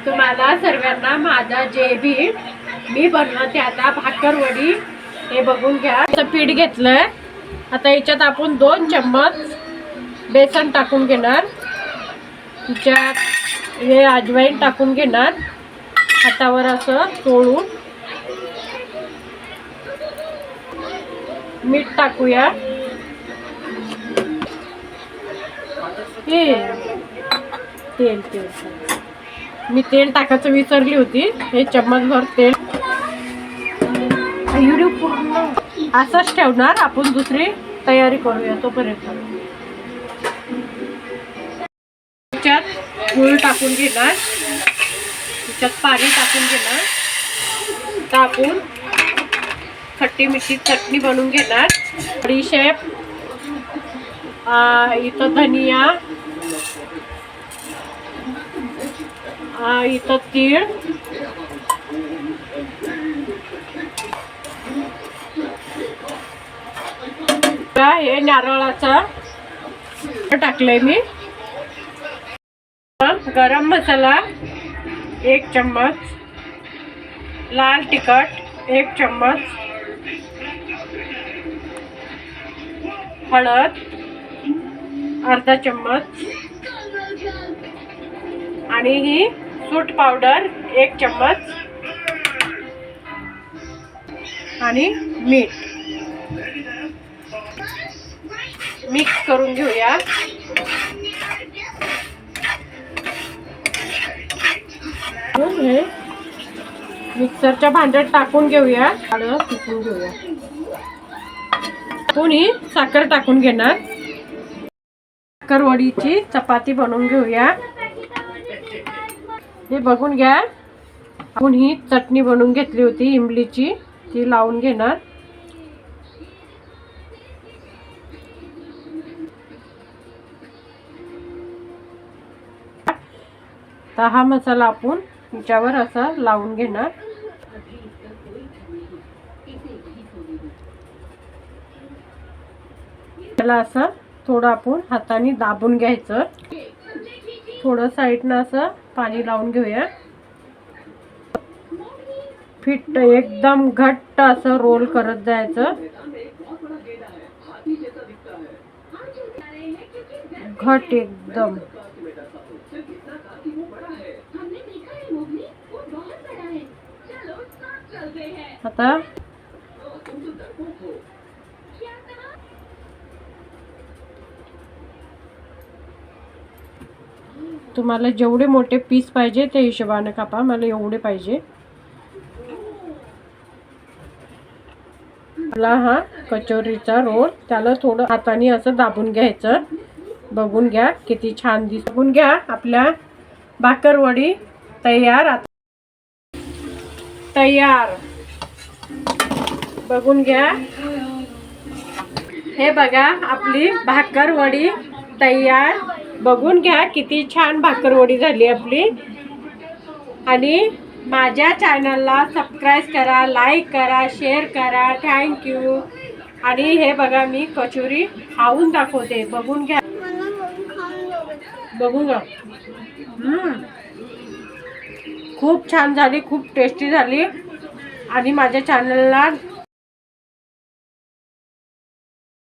तुम्हाला सर्वांना माझा जय भीम। मी बनवते आता भाकरवडी। हे बघून घ्या, पीठ घेतलंय। आता याच्यात आपण 2 चम्मच बेसन टाकून घेणार। त्याच्यात हे अजवाईन टाकून घेणार, हातावर असं चोळून। मीठ टाकूया। तेल मी तेल टाकायचं विसरली होती। हे चम्मचभर तेल पूर्ण असंच ठेवणार। आपण दुसरी तयारी करूया तोपर्यंत। त्याच्यात गूळ टाकून घेणार, त्याच्यात पाणी टाकून घेणार। आता आपण खट्टी मिठी चटणी बनवून घेणार। बडीशेप, इथं धनिया, इथं तीळ, हे नारळाचा टाकलंय मी। गरम मसाला 1 चम्मच, लाल तिखट 1 चम्मच, हळद अर्धा चम्मच आणि ही सूट पावडर 1 चम्मच आणि मीठ मिक्स करून घेऊया। हे मिक्सरच्या भांड्यात टाकून घेऊया। पिसून घेऊया। कोणी साखर टाकून घेणार। भाकरवडीची चपाती बनवून घेऊया। हे बघून घ्या, आपण ही चटणी बनवून घेतली होती इमलीची, ती लावून घेणार। तर हा मसाला आपण त्याच्यावर असा लावून घेणार। त्याला असं थोडं आपण हाताने दाबून घ्यायचं। थोडं साईडनं असं पाणी लावून घेऊया। फिट एकदम घट्ट असं रोल करत जायचं। घट एकदम। आता तुम्हाला जेवढे मोठे पीस पाहिजे त्या हिशोबाने कापा। मला एवढे पाहिजे। मला हा कचोरीचा रोल, त्याला थोडं हाताने असं दाबून घ्यायचं। बघून घ्या किती छान दिसत। बघून घ्या, आपल्या भाकरवडी तयार। बघून घ्या, हे बघा आपली भाकरवडी तयार। बघून घ्या किती छान भाकरवडी झाली आपली। आणि माझ्या चॅनलला सबस्क्राईब करा, लाईक करा, शेअर करा। थँक्यू। आणि हे बघा मी कचोरी खाऊन दाखवते। बघून घ्या, बघून घ्या। खूप छान झाली, खूप टेस्टी झाली। आणि माझ्या चॅनलला